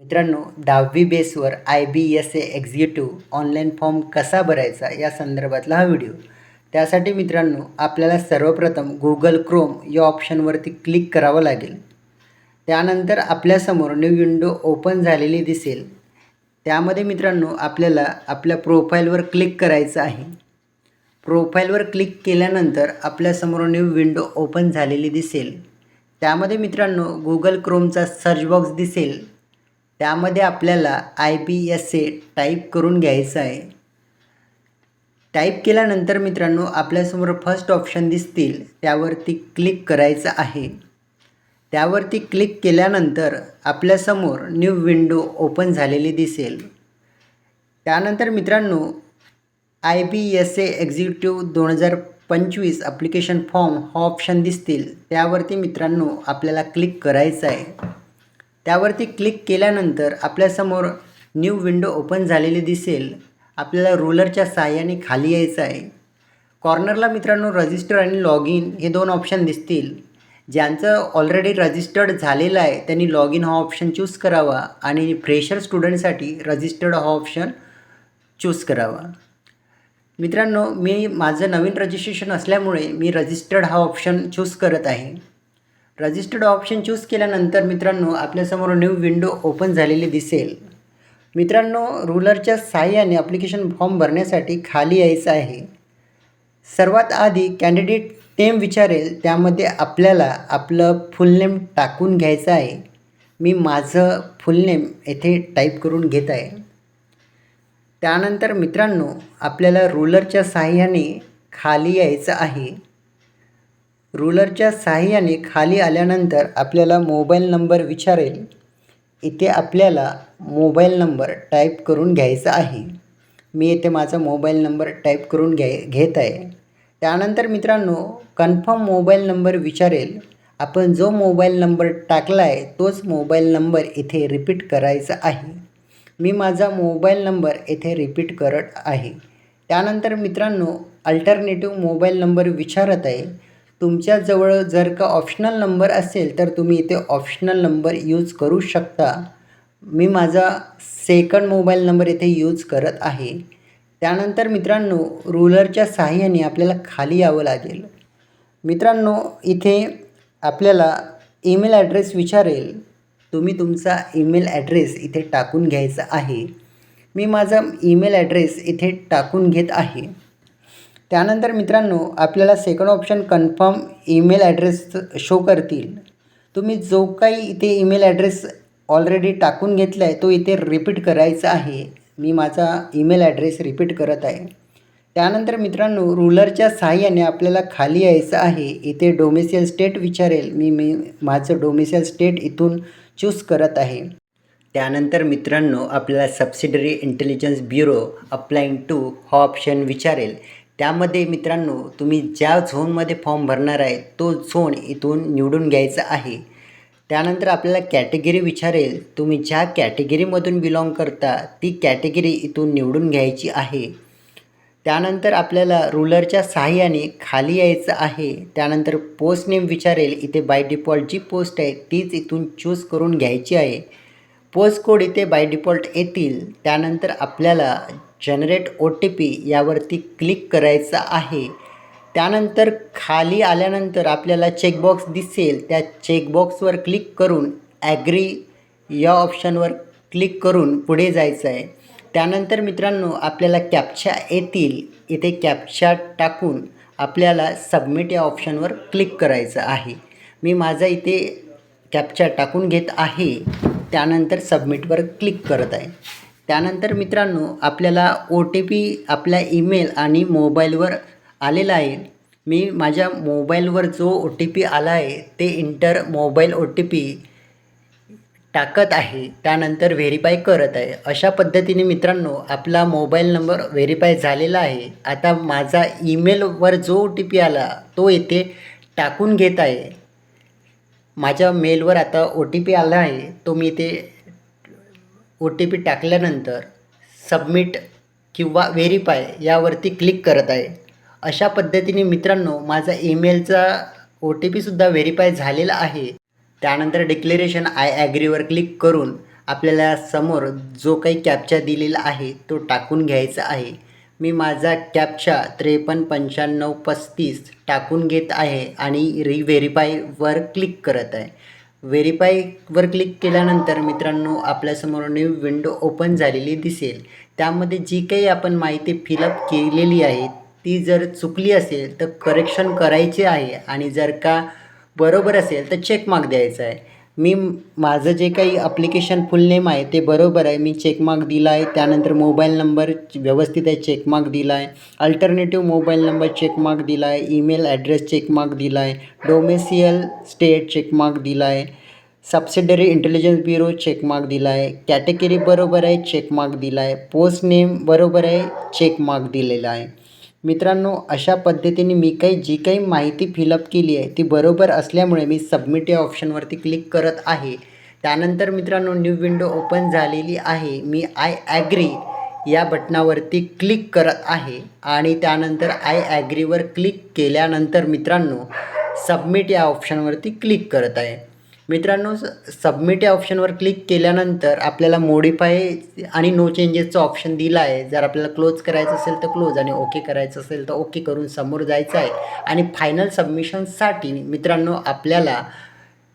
मित्रांनो, 10वी बेसवर IBSA एक्झिक्युटिव्ह ऑनलाईन फॉर्म कसा भरायचा या संदर्भातला हा व्हिडिओ. त्यासाठी मित्रांनो आपल्याला सर्वप्रथम Google Chrome या ऑप्शनवरती क्लिक करावं लागेल. त्यानंतर आपल्यासमोर न्यू विंडो ओपन झालेली दिसेल. त्यामध्ये मित्रांनो आपल्याला आपल्या प्रोफाईलवर क्लिक करायचं आहे. प्रोफाईलवर क्लिक केल्यानंतर आपल्यासमोर न्यू विंडो ओपन झालेली दिसेल. त्यामध्ये मित्रांनो Google Chromeचा सर्च बॉक्स दिसेल. त्यामध्ये आपल्याला IBSA टाईप करून घ्यायचं आहे. टाईप केल्यानंतर मित्रांनो आपल्यासमोर फर्स्ट ऑप्शन दिसतील, त्यावरती क्लिक करायचं आहे. त्यावरती क्लिक केल्यानंतर आपल्यासमोर न्यू विंडो ओपन झालेली दिसेल. त्यानंतर मित्रांनो IBSA एक्झिक्युटिव्ह 2025 ॲप्लिकेशन फॉर्म हा ऑप्शन दिसतील. त्यावरती मित्रांनो आपल्याला क्लिक करायचं आहे. त्यावरती क्लिक केल्यानंतर आपल्यासमोर न्यू विंडो ओपन झालेली दिसेल. आपल्याला रुलरच्या साहाय्याने खाली यायचं आहे. कॉर्नरला मित्रांनो रजिस्टर आणि लॉग इन हे दोन ऑप्शन दिसतील. ज्यांचं ऑलरेडी रजिस्टर्ड झालेलं आहे त्यांनी लॉग इन हा ऑप्शन चूज करावा आणि फ्रेशर स्टुडंटसाठी रजिस्टर्ड हा ऑप्शन चूज करावा. मित्रांनो माझं नवीन रजिस्ट्रेशन असल्यामुळे मी रजिस्टर्ड हा ऑप्शन चूज करत आहे. रजिस्टर्ड ऑप्शन चूज केल्यानंतर मित्रांनो आपल्यासमोर न्यू विंडो ओपन झालेली दिसेल. मित्रांनो रुलरच्या साहाय्याने ॲप्लिकेशन फॉर्म भरण्यासाठी खाली यायचं आहे. सर्वात आधी कॅन्डिडेट नेम विचारेल. त्यामध्ये आपल्याला आपलं फुल नेम टाकून घ्यायचं आहे. मी माझं फुल नेम येथे टाईप करून घेत आहे. त्यानंतर मित्रांनो आपल्याला रुलरच्या साहाय्याने खाली यायचं आहे. रुलरच्या साहाय्याने खाली आल्यानंतर आपल्याला मोबाईल नंबर विचारेल. इथे आपल्याला मोबाईल नंबर टाईप करून घ्यायचा आहे. मी इथे माझा मोबाईल नंबर टाईप करून घेत आहे. त्यानंतर मित्रांनो कन्फर्म मोबाईल नंबर विचारेल. आपण जो मोबाईल नंबर टाकला आहे तोच मोबाईल नंबर इथे रिपीट करायचा आहे. मी माझा मोबाईल नंबर इथे रिपीट करत आहे. त्यानंतर मित्रांनो अल्टरनेटिव्ह मोबाईल नंबर विचारत आहे. तुमच्याजवळ जर का ऑप्शनल नंबर असेल तर तुम्ही इथे ऑप्शनल नंबर यूज करू शकता. मी माझा सेकंड मोबाईल नंबर इथे यूज करत आहे. त्यानंतर मित्रांनो रुलरच्या साहाय्याने आपल्याला खाली यावं लागेल. मित्रांनो इथे आपल्याला ईमेल ॲड्रेस विचारेल. तुम्ही तुमचा ईमेल ॲड्रेस इथे टाकून घ्यायचा आहे. मी माझा ईमेल ॲड्रेस इथे टाकून घेत आहे. त्यानंतर मित्रांनो आपल्याला second option confirm email address show करतील. तुम्ही जो काही इथे ईमेल ॲड्रेस ऑलरेडी टाकून घेतला आहे तो इथे रिपीट करायचा आहे. मी माझा ईमेल ॲड्रेस रिपीट करत आहे. त्यानंतर मित्रांनो रुलरच्या साहाय्याने आपल्याला खाली यायचं आहे. इथे डोमिसाईल स्टेट विचारेल. मी माझं डोमिसाईल स्टेट इथून चूज करत आहे. त्यानंतर मित्रांनो आपल्याला subsidiary intelligence bureau applying to हा ऑप्शन विचारेल. त्यामध्ये मित्रांनो तुम्ही ज्या झोनमध्ये फॉर्म भरणार आहे तो झोन इथून निवडून घ्यायचा आहे. त्यानंतर आपल्याला कॅटेगरी विचारेल. तुम्ही ज्या कॅटेगरीमधून बिलॉंग करता ती कॅटेगरी इथून निवडून घ्यायची आहे. त्यानंतर आपल्याला रुलरच्या साहाय्याने खाली यायचं आहे. त्यानंतर पोस्ट नेम विचारेल. इथे बाय डिफॉल्ट जी पोस्ट आहे तीच इथून चूज करून घ्यायची आहे. पोस्ट कोड इथे बाय डिफॉल्ट येतील. त्यानंतर आपल्याला जनरेट OTP यावरती क्लिक करायचं आहे. त्यानंतर खाली आल्यानंतर आपल्याला चेकबॉक्स दिसेल. त्या चेकबॉक्सवर क्लिक करून ॲग्री या ऑप्शनवर क्लिक करून पुढे जायचं आहे. त्यानंतर मित्रांनो आपल्याला कॅप्चा येतील. इथे कॅप्चा टाकून आपल्याला सबमिट या ऑप्शनवर क्लिक करायचं आहे. मी माझा इथे कॅप्चा टाकून घेत आहे. त्यानंतर सबमिटवर क्लिक करत आहे. त्यानंतर मित्रांनो आपल्याला OTP आपल्या ईमेल आणि मोबाईलवर आलेला आहे. मी माझ्या मोबाईलवर जो OTP आला आहे ते इंटर मोबाईल OTP टाकत आहे. त्यानंतर व्हेरीफाय करत आहे. अशा पद्धतीने मित्रांनो आपला मोबाईल नंबर व्हेरीफाय झालेला आहे. आता माझा ईमेलवर जो OTP आला तो इथे टाकून घेत आहे. माझ्या मेलवर आता OTP आला आहे. तो मी इथे OTP टाकल्यानंतर सबमिट किंवा व्हेरीफाय यावरती क्लिक करत आहे. अशा पद्धतीने मित्रांनो माझा ईमेलचा OTPसुद्धा व्हेरीफाय झालेला आहे. त्यानंतर डिक्लेरेशन आय ॲग्रीवर क्लिक करून आपल्याला समोर जो काही कॅप्चा दिलेला आहे तो टाकून घ्यायचा आहे. मी माझा कॅप्चा 539535 टाकून घेत आहे आणि व्हेरीफायवर क्लिक करत आहे. व्हेरीफायवर क्लिक केल्यानंतर मित्रांनो आपल्यासमोर न्यू विंडो ओपन झालेली दिसेल. त्यामध्ये जी काही आपण माहिती फिलअप केलेली आहे ती जर चुकली असेल तर करेक्शन करायचे आहे आणि जर का बरोबर असेल तर चेक मार्क द्यायचा आहे. मी माझं जे काही ॲप्लिकेशन फुल नेम आहे ते बरोबर आहे, मी चेक मार्क दिला आहे. त्यानंतर मोबाईल नंबर व्यवस्थित आहे, चेक मार्क दिला आहे. Alternative mobile number check mark दिला आहे. ईमेल ॲड्रेस चेक मार्क दिला आहे. डोमेसियल स्टेट चेक मार्क दिला आहे. Subsidiary intelligence bureau check mark दिला आहे. कॅटेगरी बरोबर आहे, चेक मार्क दिला आहे. पोस्ट नेम बरोबर आहे, चेक मार्क दिलेला आहे. मित्रांनो अशा पद्धतीने मी जी काही माहिती फिलअप केली आहे ती बरोबर असल्यामुळे मी सबमिट या ऑप्शनवरती क्लिक करत आहे. त्यानंतर मित्रांनो न्यू विंडो ओपन झालेली आहे. मी आय ॲग्री या बटनावरती क्लिक करत आहे आणि त्यानंतर आय ॲग्रीवर क्लिक केल्यानंतर मित्रांनो सबमिट या ऑप्शनवरती क्लिक करत आहे. मित्रांनो सबमिट या ऑप्शनवर क्लिक केल्यानंतर आपल्याला मॉडिफाय आणि नो चेंजेसचा ऑप्शन दिला आहे. जर आपल्याला क्लोज करायचं असेल तर क्लोज आणि ओके करायचं असेल तर ओके करून समोर जायचं आहे. आणि फायनल सबमिशनसाठी मित्रांनो आपल्याला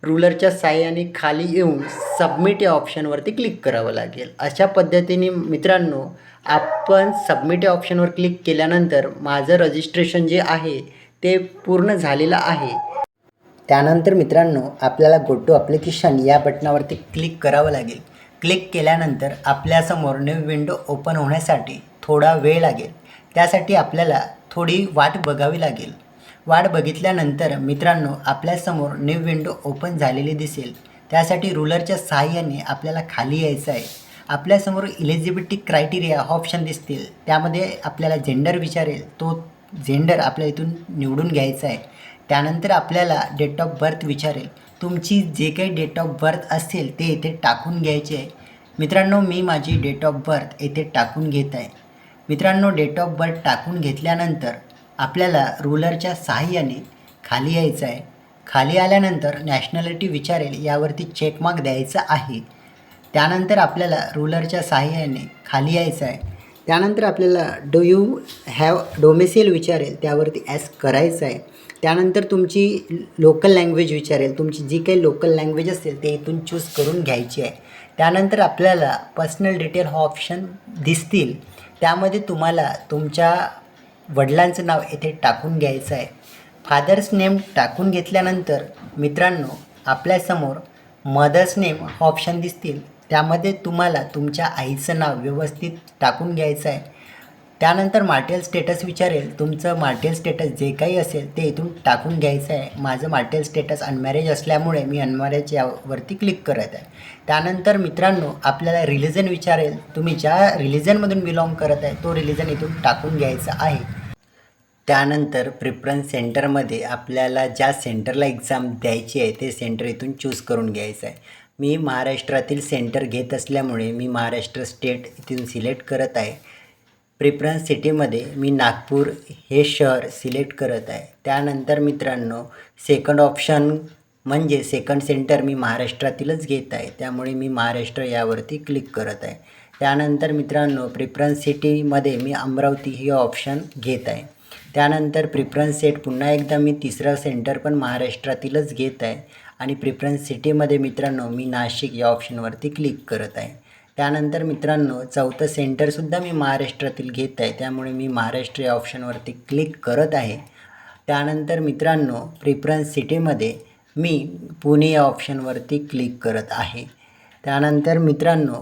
रुलरच्या साहाय्याने खाली येऊन सबमिट या ऑप्शनवरती क्लिक करावं लागेल. अशा पद्धतीने मित्रांनो आपण सबमिट या ऑप्शनवर क्लिक केल्यानंतर माझं रजिस्ट्रेशन जे आहे ते पूर्ण झालेलं आहे. त्यानंतर मित्रांनो आपल्याला गो टू ॲप्लिकेशन या बटनावरती क्लिक करावं लागेल. क्लिक केल्यानंतर आपल्यासमोर न्यू विंडो ओपन होण्यासाठी थोडा वेळ लागेल. त्यासाठी आपल्याला थोडी वाट बघावी लागेल. वाट बघितल्यानंतर मित्रांनो आपल्यासमोर न्यू विंडो ओपन झालेली दिसेल. त्यासाठी रुलरच्या सहाय्याने आपल्याला खाली यायचं आहे. आपल्यासमोर इलिजिबिलिटी क्रायटेरिया ऑप्शन दिसतील. त्यामध्ये आपल्याला जेंडर विचारेल, तो जेंडर आपल्या इथून निवडून घ्यायचा आहे. त्यानंतर आपल्याला डेट ऑफ बर्थ विचारेल. तुमची जे काही डेट ऑफ बर्थ असेल ते इथे टाकून घ्यायचे आहे. मित्रांनो मी माझी डेट ऑफ बर्थ येथे टाकून घेत आहे. मित्रांनो डेट ऑफ बर्थ टाकून घेतल्यानंतर आपल्याला रुलरच्या सहाय्याने खाली यायचं आहे. खाली आल्यानंतर नॅशनॅलिटी विचारेल, यावरती चेकमार्क द्यायचा आहे. त्यानंतर आपल्याला रुलरच्या सहाय्याने खाली यायचं आहे. त्यानंतर आपल्याला डू यू हॅव डोमेसिल विचारेल, त्यावरती ॲस करायचं आहे. त्यानंतर तुमची लोकल लँग्वेज विचारेल. तुमची जी काही लोकल लँग्वेज असेल ते इथून चूज करून घ्यायची आहे. त्यानंतर आपल्याला पर्सनल डिटेल हा ऑप्शन दिसतील. त्यामध्ये तुम्हाला तुमच्या वडिलांचं नाव येथे टाकून घ्यायचं आहे. फादर्स नेम टाकून घेतल्यानंतर मित्रांनो आपल्यासमोर मदर्स नेम हा ऑप्शन दिसतील. त्यामध्ये तुम्हाला तुमच्या आईचं नाव व्यवस्थित टाकून घ्यायचं आहे. त्यानंतर मार्टेल स्टेटस विचारेल. तुमचं मार्टेल स्टेटस जे काही असेल ते इथून टाकून घ्यायचं आहे. माझं मार्टेल स्टेटस अनमॅरेज असल्यामुळे मी अनमॅरेज यावरती क्लिक करत आहे. त्यानंतर मित्रांनो आपल्याला रिलिजन विचारेल. तुम्ही ज्या रिलिजनमधून बिलॉंग करत आहे तो रिलिजन इथून टाकून घ्यायचं आहे. त्यानंतर प्रिफरन्स सेंटरमध्ये आपल्याला ज्या सेंटरला एक्झाम द्यायची आहे ते सेंटर इथून चूज करून घ्यायचं आहे. मी महाराष्ट्रातील सेंटर घेत असल्यामुळे मी महाराष्ट्र स्टेट इथून सिलेक्ट करत आहे. प्रिफरन्स सिटीमध्ये मी नागपूर हे शहर सिलेक्ट करत आहे. त्यानंतर मित्रांनो सेकंड ऑप्शन म्हणजे सेकंड सेंटर मी महाराष्ट्रातीलच घेत आहे, त्यामुळे मी महाराष्ट्र यावरती क्लिक करत आहे. त्यानंतर मित्रांनो प्रिफरन्स सिटीमध्ये मी अमरावती हे ऑप्शन घेत आहे. त्यानंतर प्रिफरन्स सेट पुन्हा एकदा मी तिसरं सेंटर पण महाराष्ट्रातीलच घेत आहे आणि प्रिफरन्स सिटीमध्ये मित्रांनो मी नाशिक या ऑप्शनवरती क्लिक करत आहे. त्यानंतर मित्रांनो चौथं सेंटरसुद्धा मी महाराष्ट्रातील घेत आहे, त्यामुळे मी महाराष्ट्र या ऑप्शनवरती क्लिक करत आहे. त्यानंतर मित्रांनो प्रिफरन्स सिटीमध्ये मी पुणे या ऑप्शनवरती क्लिक करत आहे. त्यानंतर मित्रांनो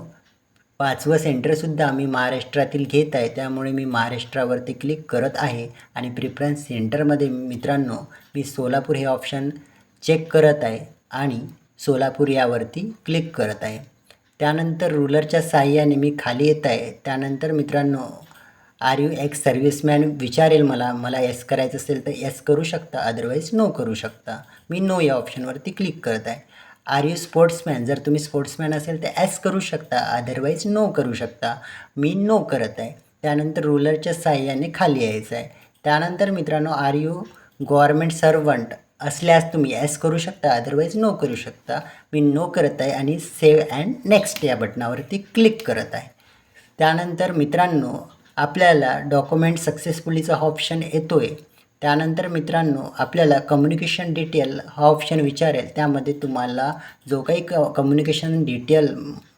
पाचवं सेंटरसुद्धा मी महाराष्ट्रातील घेत आहे, त्यामुळे मी महाराष्ट्रावरती क्लिक करत आहे आणि प्रिफरन्स सेंटरमध्ये मित्रांनो मी सोलापूर हे ऑप्शन चेक करत आहे आणि सोलापूर यावरती क्लिक करत आहे. त्यानंतर रुलरच्या साहाय्याने मी खाली येत आहे. त्यानंतर मित्रांनो आर यू एक्स सर्व्हिसमॅन विचारेल. मला एस करायचं असेल तर एस करू शकता, अदरवाईज नो करू शकता. मी नो या ऑप्शनवरती क्लिक करत आहे. आर यू स्पोर्ट्समॅन, जर तुम्ही स्पोर्ट्समॅन असेल तर एस करू शकता, अदरवाईज नो करू शकता. मी नो करत आहे. त्यानंतर रुलरच्या साहाय्याने खाली यायचं आहे. त्यानंतर मित्रांनो आर यू गव्हर्मेंट सर्वंट असल्यास तुम्ही येस करू शकता, अदरवाईज नो करू शकता. मी नो करत आहे आणि सेव्ह अँड नेक्स्ट या बटनावरती क्लिक करत आहे. त्यानंतर मित्रांनो आपल्याला डॉक्युमेंट सक्सेसफुलीचा हा ऑप्शन येतो आहे. त्यानंतर मित्रांनो आपल्याला कम्युनिकेशन डिटेल हा ऑप्शन विचारेल. त्यामध्ये तुम्हाला जो काही कम्युनिकेशन डिटेल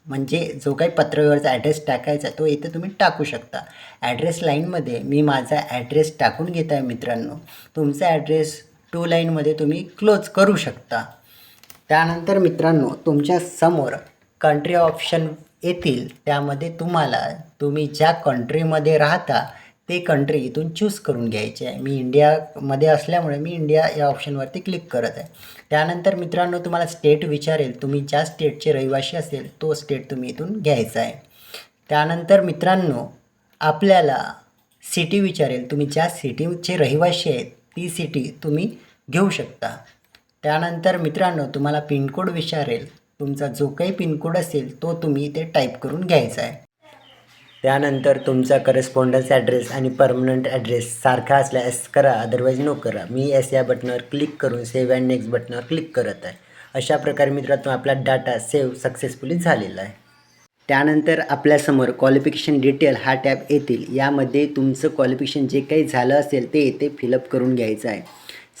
म्हणजे जो काही पत्रव्यवहाराचा ॲड्रेस टाकायचा तो इथे तुम्ही टाकू शकता. ॲड्रेस लाईनमध्ये मी माझा ॲड्रेस टाकून घेत आहे मित्रांनो. तुमचा ॲड्रेस 2 लाईनमध्ये तुम्ही क्लोज करू शकता. त्यानंतर मित्रांनो तुमच्या समोर कंट्री ऑप्शन येतील. त्यामध्ये तुम्ही ज्या कंट्रीमध्ये राहता ते कंट्री इथून चूज करून घ्यायचे आहे. मी इंडियामध्ये असल्यामुळे मी इंडिया या ऑप्शनवरती क्लिक करत आहे. त्यानंतर मित्रांनो तुम्हाला स्टेट विचारेल. तुम्ही ज्या स्टेटचे रहिवासी असेल तो स्टेट तुम्ही इथून घ्यायचा आहे. त्यानंतर मित्रांनो आपल्याला सिटी विचारेल. तुम्ही ज्या सिटीचे रहिवासी आहेत ती सिटी तुम्ही घेऊ शकता. त्यानंतर मित्रांनो तुम्हाला पिनकोड विचारेल. तुमचा जो काही पिनकोड असेल तो तुम्ही इथे टाईप करून घ्यायचा आहे. त्यानंतर तुमचा करस्पॉन्डन्स ॲड्रेस आणि परमनंट ॲड्रेस सारखा असल्यास करा, अदरवाईज नो करा. मी एस या बटनावर क्लिक करून सेव्ह अँड नेक्स्ट बटनावर क्लिक करत आहे. अशा प्रकारे मित्रांनो आपला डाटा सेव्ह सक्सेसफुली झालेला आहे. त्यानंतर आपल्यासमोर क्वालिफिकेशन डिटेल हा टॅब येतील. यामध्ये तुमचं क्वालिफिकेशन जे काही झालं असेल ते इथे फिलअप करून घ्यायचं आहे.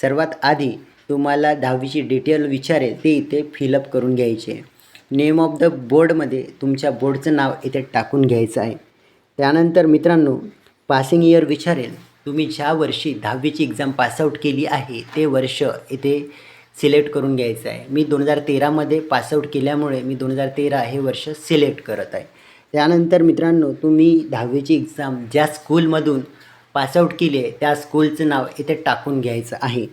सर्वात आधी तुम्हाला 10वीची डिटेल विचारेल ते इथे फिलअप करून घ्यायचे. नेम ऑफ द बोर्डमध्ये तुमच्या बोर्डचं नाव इथे टाकून घ्यायचं आहे. त्यानंतर मित्रांनो पासिंग इयर विचारेल. तुम्ही ज्या वर्षी 10वीची एक्झाम पासआउट केली आहे ते वर्ष इथे सिलेक्ट करून घ्यायचं आहे. मी 2013मध्ये पासआउट केल्यामुळे मी 2013 हे वर्ष सिलेक्ट करत आहे. त्यानंतर मित्रांनो तुम्ही 10वीची एक्झाम ज्या स्कूलमधून पासआउट केली आहे त्या स्कूलचं नाव इथे टाकून घ्यायचं आहे.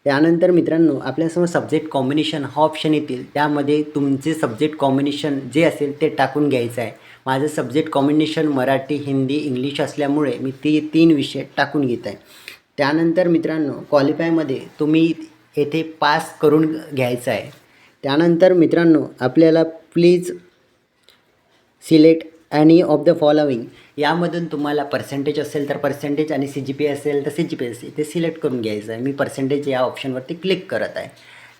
त्यानंतर मित्रांनो आपल्यासमोर सब्जेक्ट कॉम्बिनेशन हा ऑप्शन येतील. त्यामध्ये तुमचे सब्जेक्ट कॉम्बिनेशन जे असेल ते टाकून घ्यायचं आहे. माझं subject combination Marathi, Hindi, English असल्यामुळे मी 3 विषय टाकून घेत आहे. त्यानंतर मित्रांनो क्वालिफायमध्ये तुम्ही येथे पास करून घ्यायचं आहे. त्यानंतर मित्रांनो आपल्याला please select any of the following यामधून तुम्हाला पर्सेंटेज असेल तर पर्सेंटेज आणि CGPA असेल तर CGPA ते सिलेक्ट करून घ्यायचं आहे. मी पर्सेंटेज या ऑप्शनवरती क्लिक करत आहे.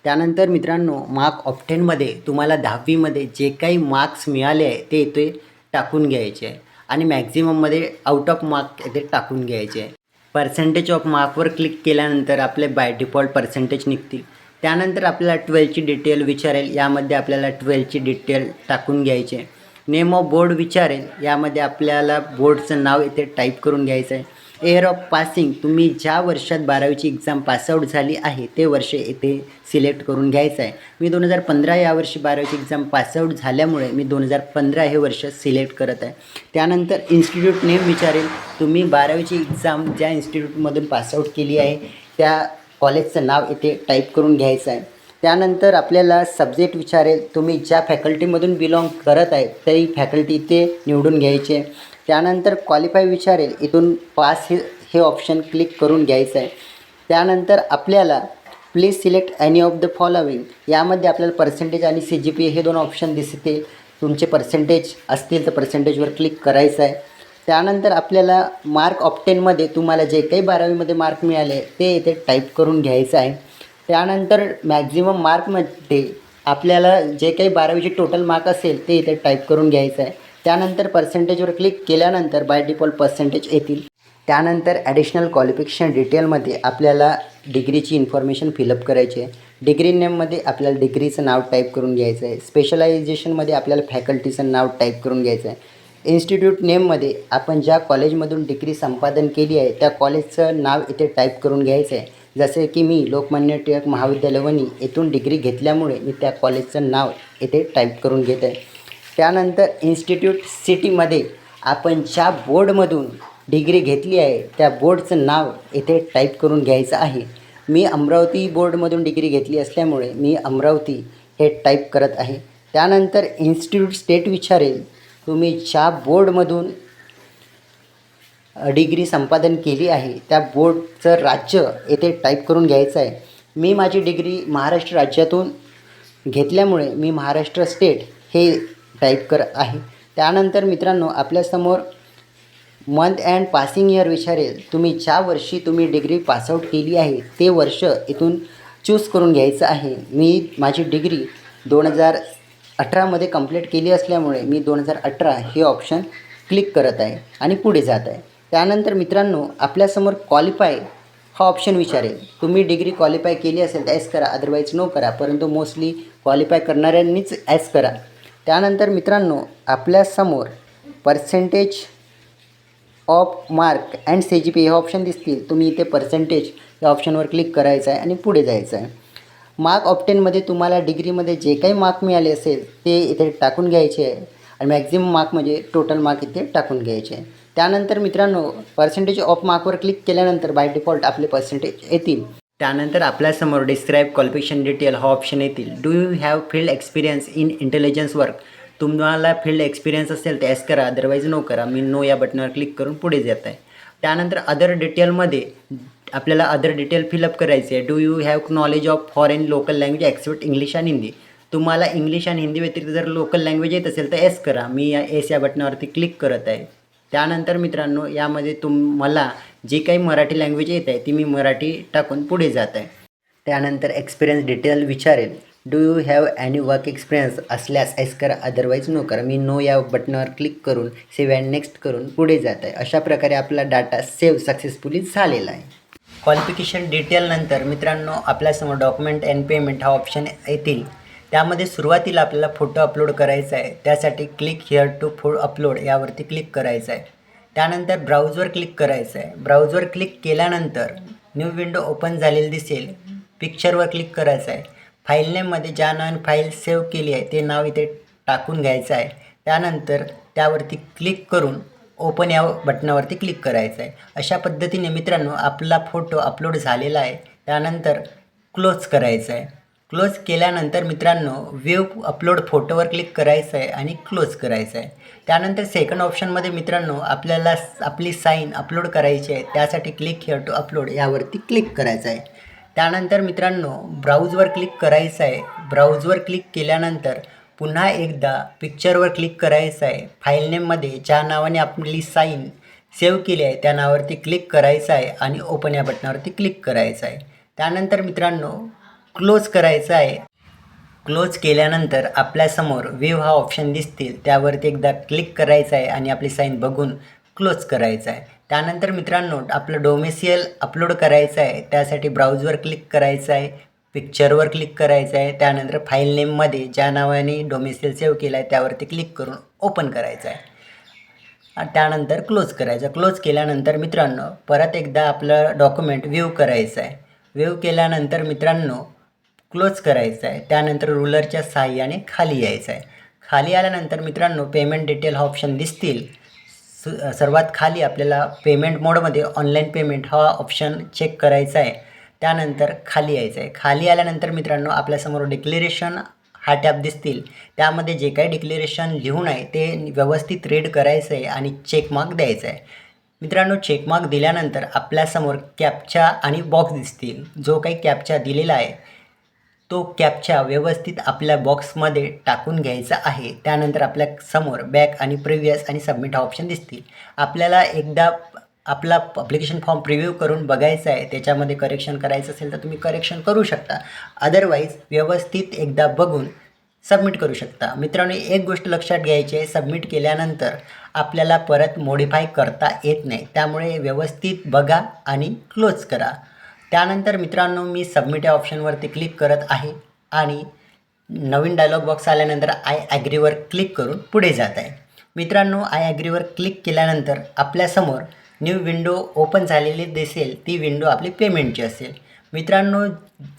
त्यानंतर मित्रांनो मार्क ऑफ 10मध्ये तुम्हाला 10वीमध्ये जे काही मार्क्स मिळाले आहे ते इथे टाकून घ्यायचे आहे आणि मॅक्झिमममध्ये आउट ऑफ मार्क इथे टाकून घ्यायचे आहे. पर्सेंटेज ऑफ मार्कवर क्लिक केल्यानंतर आपले बाय डिफॉल्ट पर्सेंटेज निघतील. त्यानंतर आपल्याला 12ची डिटेल विचारेल. यामध्ये आपल्याला 12ची डिटेल टाकून घ्यायचे. नेम ऑफ बोर्ड विचारेल. यामध्ये आपल्याला बोर्डचं नाव इथे टाईप करून घ्यायचं आहे. इयर ऑफ पासिंग तुम्ही ज्या वर्षात 12वीची एक्झाम पासआउट झाली आहे ते वर्ष इथे सिलेक्ट करून घ्यायचं आहे. मी 2015 या वर्षी 12वीची एक्झाम पासआउट झाल्यामुळे मी 2015 हे वर्ष सिलेक्ट करत आहे. त्यानंतर इन्स्टिट्यूट नेम विचारेल. तुम्ही 12वीची एक्झाम ज्या इन्स्टिट्यूटमधून पासआउट केली आहे त्या कॉलेजचं नाव इथे टाईप करून घ्यायचं आहे. त्यानंतर आपल्याला सब्जेक्ट विचारेल. तुम्ही ज्या फॅकल्टीमधून बिलॉंग करत आहे तरी फॅकल्टी इथे निवडून घ्यायचे. त्यानंतर क्वालिफाय विचारेल. इथून पास हे ऑप्शन क्लिक करून घ्यायचं आहे. त्यानंतर आपल्याला please select any of the following यामध्ये आपल्याला पर्सेंटेज आणि CGPA हे 2 ऑप्शन दिसते. तुमचे पर्सेंटेज असतील तर पर्सेंटेजवर क्लिक करायचं आहे. त्यानंतर आपल्याला मार्क ऑफ 10मध्ये तुम्हाला जे काही 12वीमध्ये मार्क मिळाले ते इथे टाईप करून घ्यायचं आहे. त्यानंतर मॅक्झिमम मार्कमध्ये आपल्याला जे काही 12वीचे टोटल मार्क असेल ते इथे टाईप करून घ्यायचं आहे. त्यानंतर पर्सेंटेजवर क्लिक केल्यानंतर बाय डिफॉल्ट पर्सेंटेज येतील. त्यानंतर ॲडिशनल क्वालिफिकेशन डिटेलमध्ये आपल्याला डिग्रीची इन्फॉर्मेशन फिलअप करायची आहे. डिग्री नेममध्ये आपल्याला डिग्रीचं नाव टाईप करून घ्यायचं आहे. स्पेशलायझेशनमध्ये आपल्याला फॅकल्टीचं नाव टाईप करून घ्यायचं आहे. इन्स्टिट्यूट नेममध्ये आपण ज्या कॉलेजमधून डिग्री संपादन केली आहे त्या कॉलेजचं नाव इथे टाईप करून घ्यायचं आहे. जसे की मी लोकमान्य टिळक महाविद्यालय वणी येथून डिग्री घेतल्यामुळे मी त्या कॉलेजचं नाव इथे टाईप करून घेत आहे. त्यानंतर इन्स्टिट्यूट सिटीमध्ये आपण ज्या बोर्डमधून डिग्री घेतली आहे त्या बोर्डचं नाव इथे टाईप करून घ्यायचं आहे. मी अमरावती बोर्डमधून डिग्री घेतली असल्यामुळे मी अमरावती हे टाईप करत आहे. त्यानंतर इन्स्टिट्यूट स्टेट विचारेल. तुम्ही ज्या बोर्डमधून डिग्री संपादन केली आहे त्या बोर्डचं राज्य येथे टाईप करून घ्यायचं आहे. मी माझी डिग्री महाराष्ट्र राज्यातून घेतल्यामुळे मी महाराष्ट्र स्टेट हे टाईप करत आहे. त्यानंतर मित्रांनो आपल्यासमोर मंथ अँड पासिंग इयर विचारेल. तुम्ही ज्या वर्षी तुम्ही डिग्री पासआउट केली आहे ते वर्ष इथून चूज करून घ्यायचं आहे. मी माझी डिग्री 2018मध्ये कंप्लीट केली असल्यामुळे मी 2018 हे ऑप्शन क्लिक करत आहे आणि पुढे जात आहे. त्यानंतर मित्रांनो आपल्यासमोर क्वालिफाय हा ऑप्शन विचारेल. तुम्ही डिग्री क्वालिफाय केली असेल तर एस करा, अदरवाईज नो करा, परंतु मोस्टली क्वालिफाय करणाऱ्यांनीच एस करा. त्यानंतर मित्रांनो आपल्यासमोर percentage of mark and CGPA हे ऑप्शन दिसतील. तुम्ही इथे पर्सेंटेज या ऑप्शनवर क्लिक करायचं आहे आणि पुढे जायचं आहे. मार्क ऑप्टेनमध्ये तुम्हाला डिग्रीमध्ये जे काही मार्क मिळाले असेल ते इथे टाकून घ्यायचे आहे आणि मॅक्झिमम मार्क म्हणजे टोटल मार्क इथे टाकून घ्यायचे आहे. त्यानंतर मित्रांनो पर्सेंटेज ऑफ मार्कवर क्लिक केल्यानंतर बाय डिफॉल्ट आपले पर्सेंटेज येतील. त्यानंतर आपल्यासमोर डिस्क्राईब क्वालिफिकेशन डिटेल हा ऑप्शन येतील. Do you have field experience in intelligence work? तुम्हाला फील्ड एक्सपिरियन्स असेल तर एस करा, अदरवाईज नो करा. मी नो या बटनावर क्लिक करून पुढे जात आहे. त्यानंतर अदर डिटेलमध्ये आपल्याला अदर डिटेल फिलअप करायचे आहे. Do you have knowledge of foreign local language except English आणि हिंदी? तुम्हाला इंग्लिश आणि हिंदी व्यतिरिक्त जर लोकल लँग्वेज येत असेल तर एस करा. मी या एस या बटनावरती क्लिक करत आहे. त्यानंतर मित्रांनो यामध्ये मला जी काही मराठी लँग्वेज येत आहे ती मी मराठी टाकून पुढे जात आहे. त्यानंतर एक्सपिरियन्स डिटेल विचारेल. Do you have any work experience असल्यास एस करा, अदरवाईज नो करा. मी नो या बटनावर क्लिक करून सेव्ह अँड नेक्स्ट करून पुढे जात आहे. अशा प्रकारे आपला डाटा सेव्ह सक्सेसफुली झालेला आहे. क्वालिफिकेशन डिटेलनंतर मित्रांनो आपल्यासमोर डॉक्युमेंट अँड पेमेंट हा ऑप्शन येतील. त्यामध्ये सुरुवातीला आपल्याला फोटो अपलोड करायचा आहे. त्यासाठी क्लिक हिअर टू अपलोड यावरती क्लिक करायचं आहे. त्यानंतर ब्राउजवर क्लिक करायचं आहे. ब्राउजवर क्लिक केल्यानंतर न्यू विंडो ओपन झालेली दिसेल. पिक्चरवर क्लिक करायचं आहे. फाईल नेममध्ये ज्या नावाने फाईल सेव्ह केली आहे ते नाव इथे टाकून घ्यायचं आहे. त्यानंतर त्यावरती क्लिक करून ओपन या बटनावरती क्लिक करायचं आहे. अशा पद्धतीने मित्रांनो आपला फोटो अपलोड झालेला आहे. त्यानंतर क्लोज करायचं आहे. क्लोज केल्यानंतर मित्रांनो व्ह्यू अपलोड फोटोवर क्लिक करायचं आहे आणि क्लोज करायचं आहे. त्यानंतर सेकंड ऑप्शनमध्ये मित्रांनो आपल्याला आपली साईन अपलोड करायची आहे. त्यासाठी क्लिक हिअर टू अपलोड यावरती क्लिक करायचं आहे. त्यानंतर मित्रांनो ब्राउजवर क्लिक करायचं आहे. ब्राउजवर क्लिक केल्यानंतर पुन्हा एकदा पिक्चरवर क्लिक करायचं आहे. फाईल नेममध्ये ज्या नावाने आपली साईन सेव्ह केली आहे त्या नावावरती क्लिक करायचं आहे आणि ओपन या बटनावरती क्लिक करायचं आहे. त्यानंतर मित्रांनो क्लोज करायचं आहे. क्लोज केल्यानंतर आपल्यासमोर व्ह्यू हा ऑप्शन दिसतील. त्यावरती एकदा क्लिक करायचं आहे आणि आपली साईन बघून क्लोज करायचं आहे. त्यानंतर मित्रांनो आपलं डोमेसियल अपलोड करायचं आहे. त्यासाठी ब्राउजवर क्लिक करायचं आहे. पिक्चरवर क्लिक करायचं आहे. त्यानंतर फाईल नेममध्ये ज्या नावाने डोमेसियल सेव्ह केला आहे त्यावरती क्लिक करून ओपन करायचं आहे. त्यानंतर क्लोज करायचं. क्लोज केल्यानंतर मित्रांनो परत एकदा आपलं डॉक्युमेंट व्ह्यू करायचं आहे. व्ह्यू केल्यानंतर मित्रांनो क्लोज करायचं आहे. त्यानंतर रुलरच्या साहाय्याने खाली यायचं आहे. खाली आल्यानंतर मित्रांनो पेमेंट डिटेल हा ऑप्शन दिसतील. सर्वात खाली आपल्याला पेमेंट मोडमध्ये ऑनलाईन पेमेंट हा ऑप्शन चेक करायचा आहे. त्यानंतर खाली यायचं आहे. खाली आल्यानंतर मित्रांनो आपल्यासमोर डिक्लेरेशन हा टॅब दिसतील. त्यामध्ये जे काही डिक्लेरेशन लिहून आहे ते व्यवस्थित रीड करायचं आहे आणि चेकमार्क द्यायचं आहे. मित्रांनो चेकमार्क दिल्यानंतर आपल्यासमोर कॅप्चा आणि बॉक्स दिसतील. जो काही कॅप्चा दिलेला आहे तो कॅप्चा व्यवस्थित आपल्या बॉक्समध्ये टाकून घ्यायचा आहे. त्यानंतर आपल्या समोर बॅक आणि प्रिव्हियस आणि सबमिट हा ऑप्शन दिसतील. आपल्याला एकदा आपला ॲप्लिकेशन फॉर्म प्रिव्ह्यू करून बघायचा आहे. त्याच्यामध्ये करेक्शन करायचं असेल तर तुम्ही करेक्शन करू शकता. अदरवाईज व्यवस्थित एकदा बघून सबमिट करू शकता. मित्रांनो एक गोष्ट लक्षात घ्यायची आहे, सबमिट केल्यानंतर आपल्याला परत मॉडिफाय करता येत नाही. त्यामुळे व्यवस्थित बघा आणि क्लोज करा. त्यानंतर मित्रांनो मी सबमिट या ऑप्शनवरती क्लिक करत आहे आणि नवीन डायलॉग बॉक्स आल्यानंतर आय ॲग्रीवर क्लिक करून पुढे जात आहे. मित्रांनो आय ॲग्रीवर क्लिक केल्यानंतर आपल्यासमोर न्यू विंडो ओपन झालेली दिसेल. ती विंडो आपली पेमेंटची असेल. मित्रांनो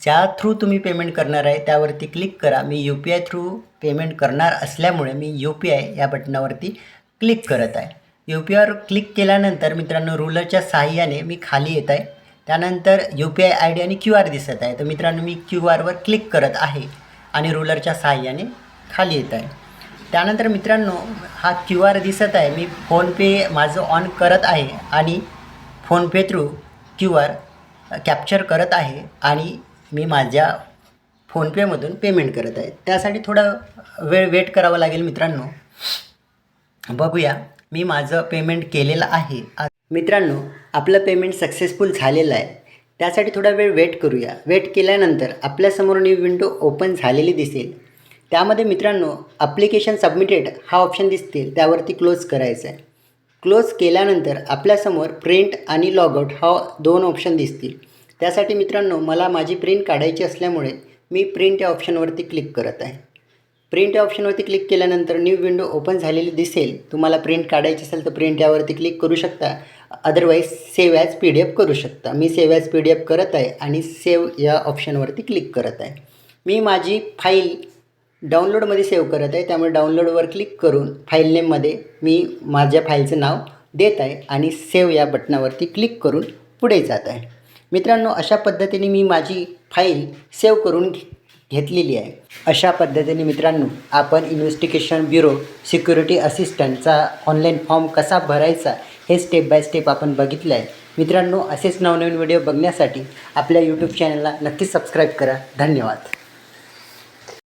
ज्या थ्रू तुम्ही पेमेंट करणार आहे त्यावरती क्लिक करा. मी UPI थ्रू पेमेंट करणार असल्यामुळे मी UPI या बटनावरती क्लिक करत आहे. UPIवर क्लिक केल्यानंतर मित्रांनो रुलरच्या साहाय्याने मी खाली येत आहे. त्यानंतर UPI ID आणि QR दिसत आहे. तर मित्रांनो मी QRवर क्लिक करत आहे आणि रुलरच्या साहाय्याने खाली येत आहे. त्यानंतर मित्रांनो हा QR दिसत आहे. मी फोनपे माझं ऑन करत आहे आणि फोनपे थ्रू QR कॅप्चर करत आहे आणि मी माझ्या फोनपेमधून पेमेंट करत आहे. त्यासाठी थोडा वेळ वेट करावा लागेल. मित्रांनो बघूया मी माझं पेमेंट केलेलं आहे. मित्रांनो आपलं पेमेंट सक्सेसफुल झालेलं आहे. त्यासाठी थोडा वेळ वेट करूया. वेट केल्यानंतर आपल्यासमोर न्यू विंडो ओपन झालेली दिसेल. त्यामध्ये मित्रांनो ॲप्लिकेशन सबमिटेड हा ऑप्शन दिसतील, त्यावरती क्लोज करायचं आहे. क्लोज केल्यानंतर आपल्यासमोर प्रिंट आणि लॉगआउट हा 2 ऑप्शन दिसतील. त्यासाठी मित्रांनो मला माझी प्रिंट काढायची असल्यामुळे मी प्रिंट या ऑप्शनवरती क्लिक करत आहे. प्रिंट या ऑप्शनवरती क्लिक केल्यानंतर न्यू विंडो ओपन झालेली दिसेल. तुम्हाला प्रिंट काढायची असेल तर प्रिंट यावरती क्लिक करू शकता, अदरवाईज सेव्ह ॲज PDF करू शकता. मी सेव्ह ॲज PDF करत आहे आणि सेव्ह या ऑप्शनवरती क्लिक करत आहे. मी माझी फाईल डाउनलोडमध्ये सेव्ह करत आहे, त्यामुळे डाउनलोडवर क्लिक करून फाईल नेममध्ये मी माझ्या फाईलचं नाव देत आहे आणि सेव्ह या बटनावरती क्लिक करून पुढे जात आहे. मित्रांनो, अशा पद्धतीने मी माझी फाईल सेव्ह करून घेतलेली आहे. अशा पद्धतीने मित्रांनो आपण इन्व्हेस्टिगेशन ब्युरो सिक्युरिटी असिस्टंटचा ऑनलाईन फॉर्म कसा भरायचा हे स्टेप बाय स्टेप आपण बघितलं आहे. मित्रांनो, असेच नवनवीन व्हिडिओ बघण्यासाठी आपल्या यूट्यूब चॅनलला नक्कीच सबस्क्राईब करा. धन्यवाद.